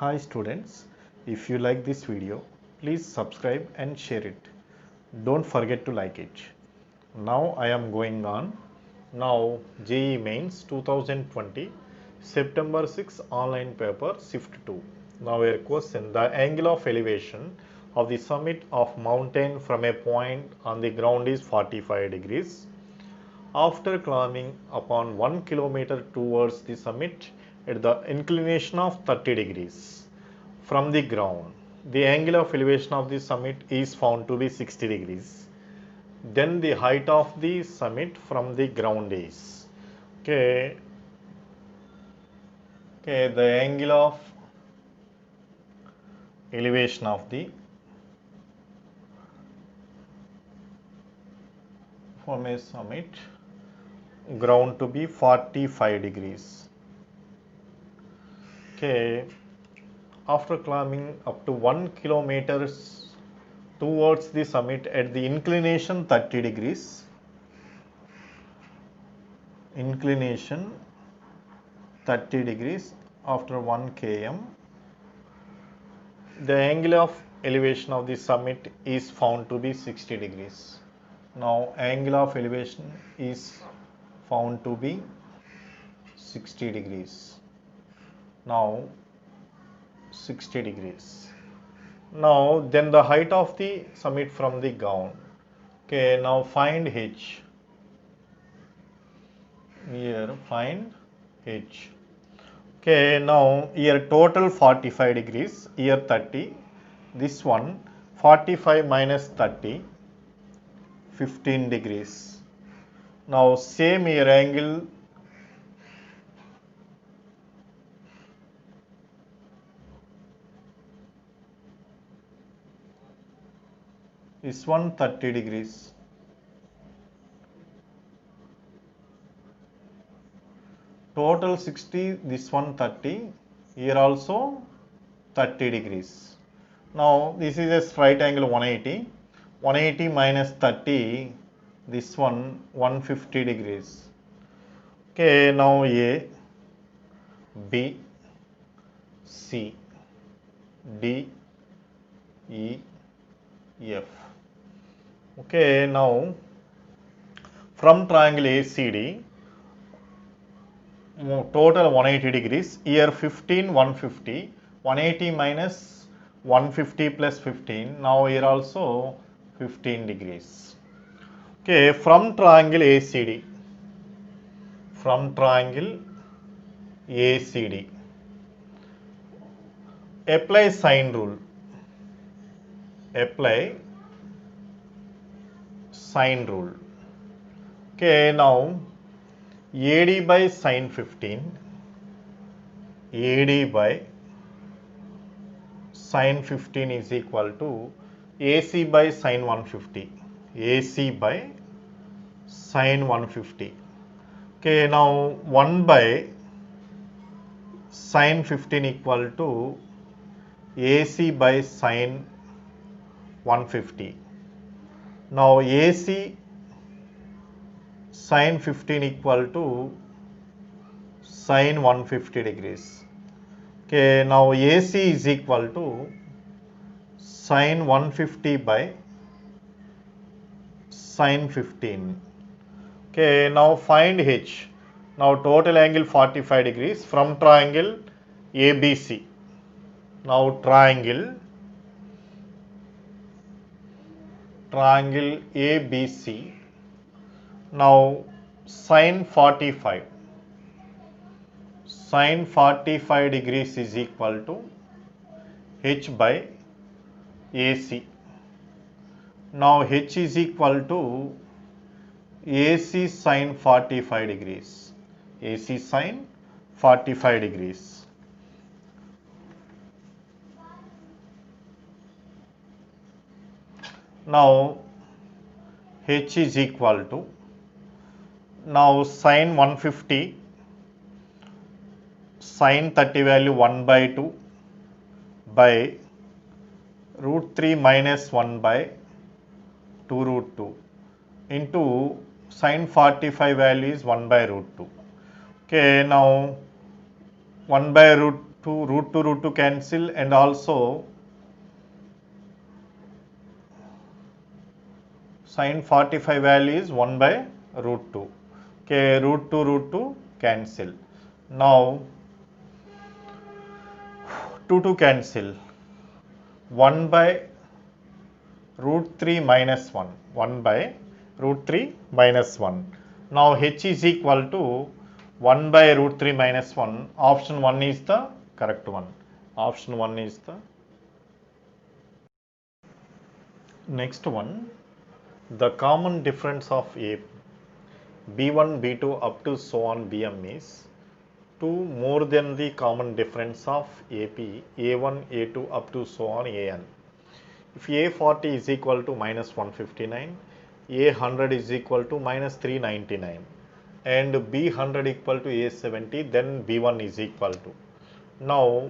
Hi students, if you like this video, please subscribe and share it. Don't forget to like it. Now I am going on. Now JEE Mains 2020 September 6 online paper Shift 2. Now a question, the angle of elevation of the summit of mountain from a point on the ground is 45 degrees. After climbing upon 1 kilometer towards the summit at the inclination of 30 degrees from the ground, the angle of elevation of the summit is found to be 60 degrees. Then the height of the summit from the ground is okay. The angle of elevation of the from a summit ground to be 45 degrees. Okay, after climbing up to 1 kilometers towards the summit at the inclination 30 degrees, inclination 30 degrees after 1 km, the angle of elevation of the summit is found to be 60 degrees. Now angle of elevation is found to be 60 degrees. Now 60 degrees. Now then the height of the summit from the ground. Okay, now find h. Here find h. Okay, now here total 45 degrees, here 30. This one 45 minus 30, 15 degrees. Now same here angle this one 30 degrees. Total 60, this one 30, here also 30 degrees. Now this is a right angle 180, 180 minus 30, this one 150 degrees. Okay, now A, B, C, D, E, F. Okay, now from triangle ACD, total 180 degrees, here 15, 150, 180 minus 150 plus 15, now here also 15 degrees. Okay, from triangle ACD, apply sine rule, Okay, now AD by sine 15, AD by sine 15 is equal to AC by sine 150, AC by sine 150. Okay, now 1 by sine 15 equal to AC by sine 150. Now AC sine 15 equal to sine 150 degrees. Okay, now AC is equal to sine 150 by sine 15. Okay, now find H. Now total angle 45 degrees from triangle ABC. Now triangle ABC. Now sine 45 degrees is equal to H by AC. Now H is equal to AC sine 45 degrees. AC sine 45 degrees. Now H is equal to, now sine 150, sine 30 value 1 by 2 by root 3 minus 1 by 2 root 2 into sine 45 value is 1 by root 2. Okay, now 1 by root root 2 cancel, and also sin 45 value is 1 by root 2. Okay, root 2 cancel. Now 2 cancel. 1 by root 3 minus 1. 1 by root 3 minus 1. Now h is equal to 1 by root 3 minus 1. Option 1 is the correct one. Option 1 is the next one. The common difference of a B1, B2 up to so on Bm is 2 more than the common difference of AP, A1, A2 up to so on An. If A40 is equal to minus 159, A100 is equal to minus 399 and B100 equal to A70, then B1 is equal to. Now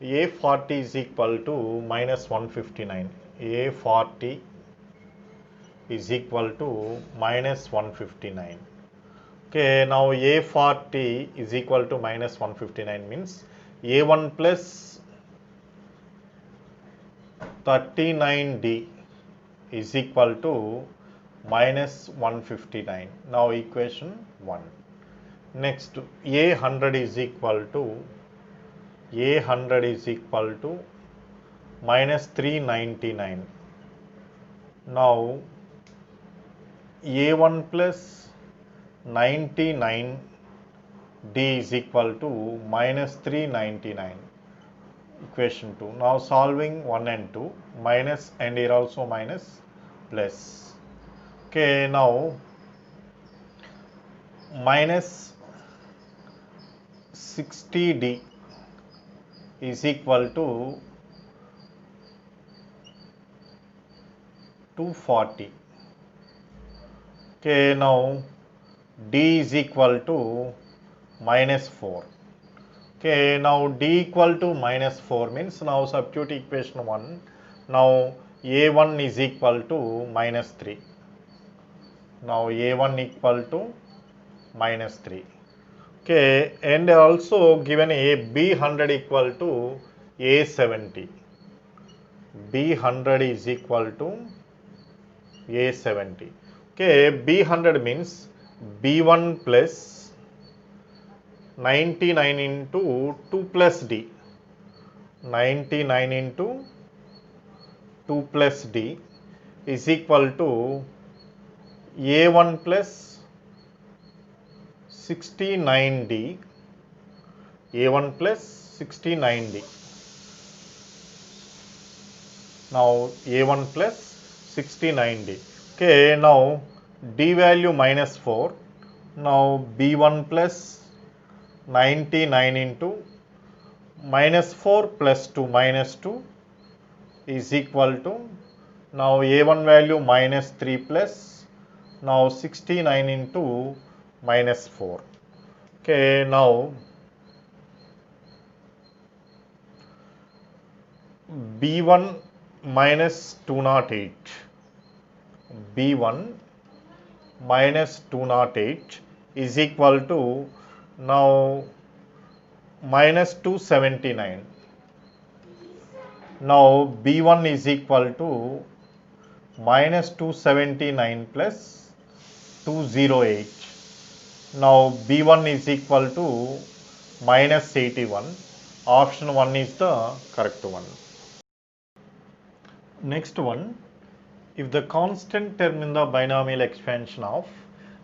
A40 is equal to minus 159. A40 is equal to minus 159. Okay, now A40 is equal to minus 159 means A1 plus 39D is equal to minus 159. Now equation 1. Next A100 is equal to minus 399. Now A1 plus 99 D is equal to minus 399. Equation 2. Now solving 1 and 2, minus and here also minus plus. Okay, now minus 60D is equal to 240. Okay, now D is equal to minus 4. Okay, now D equal to minus 4 means now substitute equation 1. Now A1 is equal to minus 3. Now A1 equal to minus 3. Okay, and also given a B100 equal to A70. B100 is equal to A70. Okay, B100 means B1 plus 99 into 2 plus D. 99 into 2 plus D is equal to A1 plus 69D. A1 plus 69D. Now A1 plus 69D. Okay, now D value minus 4. Now B1 plus 99 into minus 4 plus 2 minus 2 is equal to now A1 value minus 3 plus now 69 into minus 4. Okay, now B1 minus 208. B1 minus 208 is equal to now minus 279. Now B1 is equal to minus 279 plus 208. Now B1 is equal to minus 81. Option 1 is the correct one. Next one, if the constant term in the binomial expansion of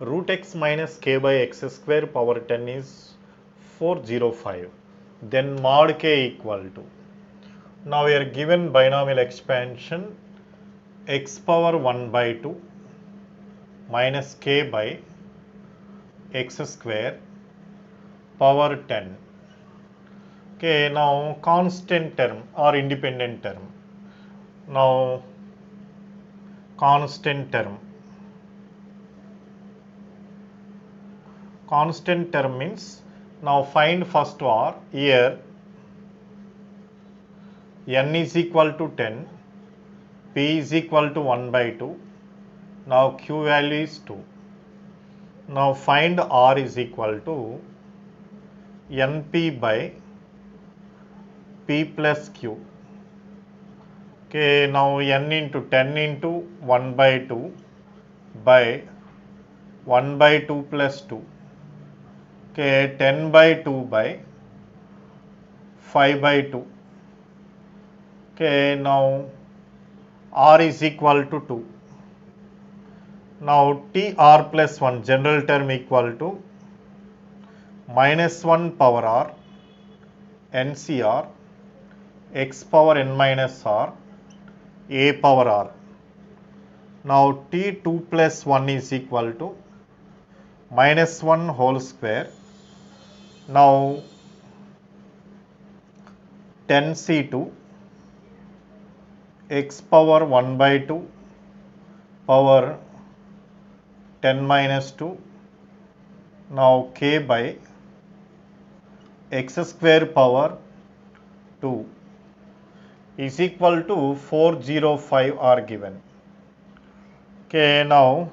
root x minus k by x square power 10 is 405, then mod k equal to. Now we are given binomial expansion x power 1 by 2 minus k by x square power 10. Okay, now constant term or independent term. Now constant term means now find first var. Here n is equal to 10, p is equal to 1 by 2. Now q value is 2. Now find r is equal to np by p plus q. Okay, now n into 10 into 1 by 2 by 1 by 2 plus 2. Okay, 10 by 2 by 5 by 2. Okay, now r is equal to 2. Now tr plus 1 general term equal to minus 1 power r ncr x power n minus r a power r. Now t2 plus 1 is equal to minus 1 whole square. Now 10c2 x power 1 by 2 power 10 minus 2. Now k by x square power 2 is equal to 405 are given. Okay, now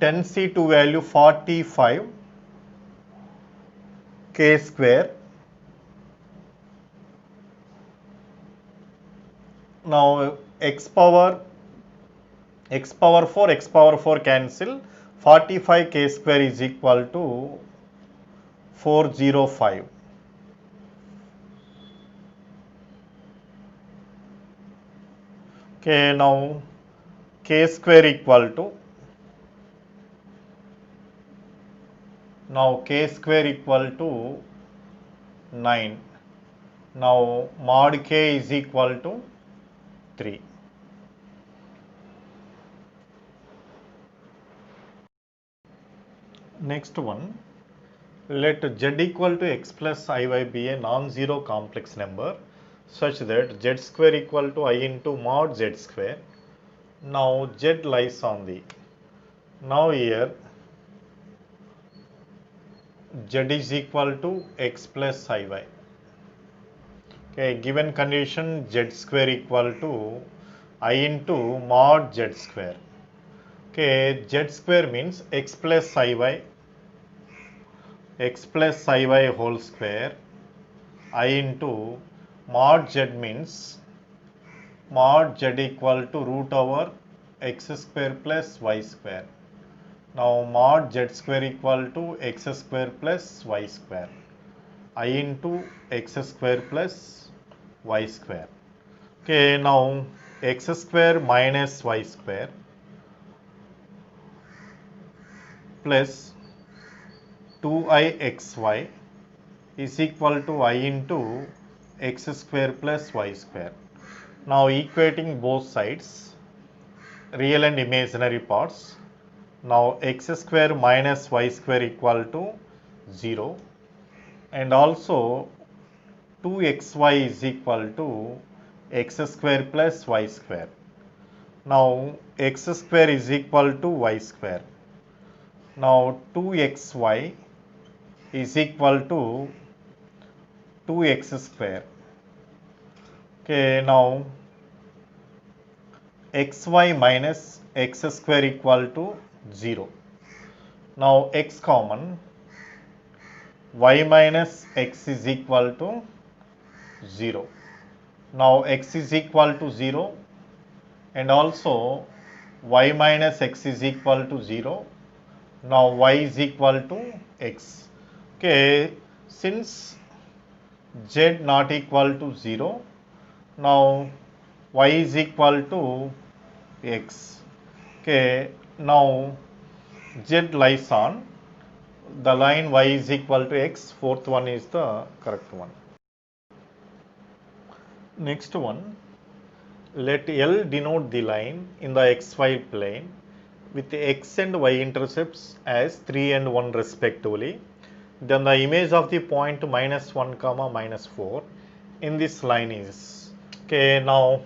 10c2 value 45 k square. Now x power 4 cancel, 45 k square is equal to 405. Okay, now k square equal to, now k square equal to 9. Now mod k is equal to 3. Next one, let z equal to x plus iy be a non-zero complex number such that z square equal to I into mod z square. Now z lies on the, now here z is equal to x plus iy. Okay, given condition z square equal to I into mod z square. Okay, z square means x plus iy whole square. I into mod z means mod z equal to root over x square plus y square. Now mod z square equal to x square plus y square. I into x square plus y square. Okay, now x square minus y square plus 2ixy is equal to I into x square plus y square. Now equating both sides, real and imaginary parts. Now x square minus y square equal to 0, and also 2xy is equal to x square plus y square. Now x square is equal to y square. Now 2xy is equal to 2x square. Okay, now xy minus x square equal to 0. Now x common, y minus x is equal to 0. Now x is equal to 0, and also y minus x is equal to 0. Now y is equal to x. Okay, since z not equal to 0, now y is equal to x. Okay, now z lies on the line y is equal to x. Fourth one is the correct one. Next one, let L denote the line in the xy plane with x and y intercepts as 3 and 1 respectively. Then the image of the point -1 comma -4 in this line is. Okay, now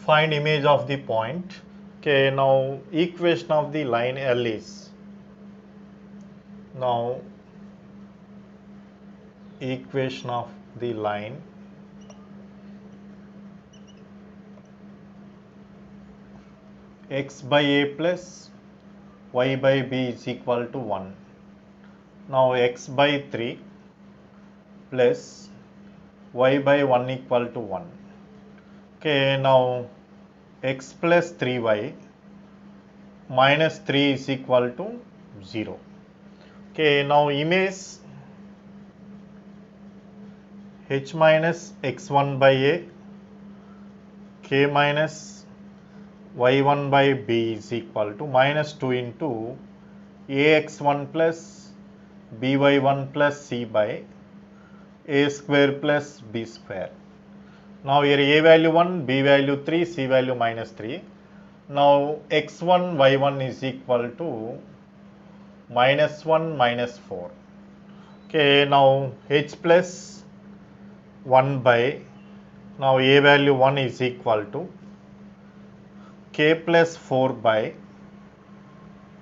find image of the point. Okay, now equation of the line L is, now equation of the line x by a plus y by b is equal to 1. Now x by 3 plus y by 1 equal to 1. Okay, now x plus 3y minus 3 is equal to 0. Okay, now image h minus x1 by a, k minus y1 by b is equal to minus 2 into ax1 plus by1 plus c by a square plus b square. Now here a value 1, b value 3, c value minus 3. Now x1 y1 is equal to minus 1 minus 4. Okay, now h plus 1 by, now a value 1 is equal to k plus 4 by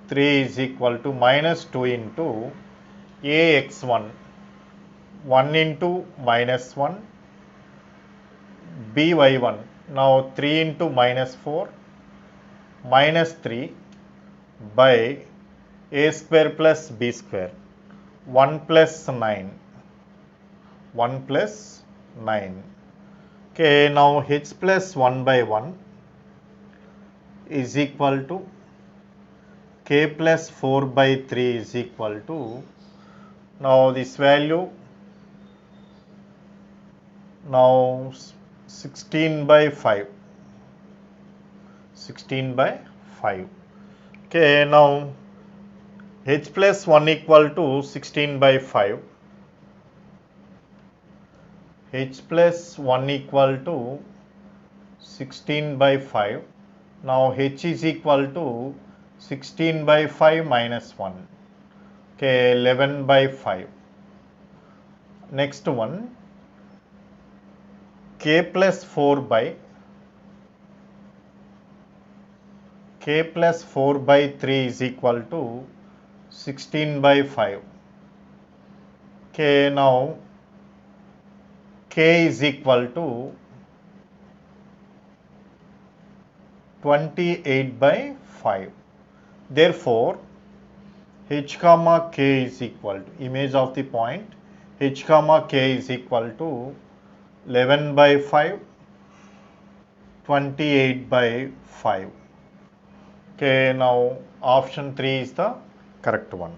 3 is equal to minus 2 into ax1, 1 into minus 1, by1, now 3 into minus 4, minus 3 by a square plus b square, 1 plus 9, 1 plus 9. Okay, now h plus 1 by 1 is equal to k plus 4 by 3 is equal to, now this value, now 16 by 5, 16 by 5. Okay, now h plus 1 equal to 16 by 5, h plus 1 equal to 16 by 5, now h is equal to 16 by 5 minus 1, okay, 11 by 5. Next one, k plus 4 by, k plus 4 by 3 is equal to 16 by 5. Okay, now k is equal to 28 by 5. Therefore, h comma k is equal to, image of the point, h comma k is equal to 11 by 5, 28 by 5. Okay, now option 3 is the correct one.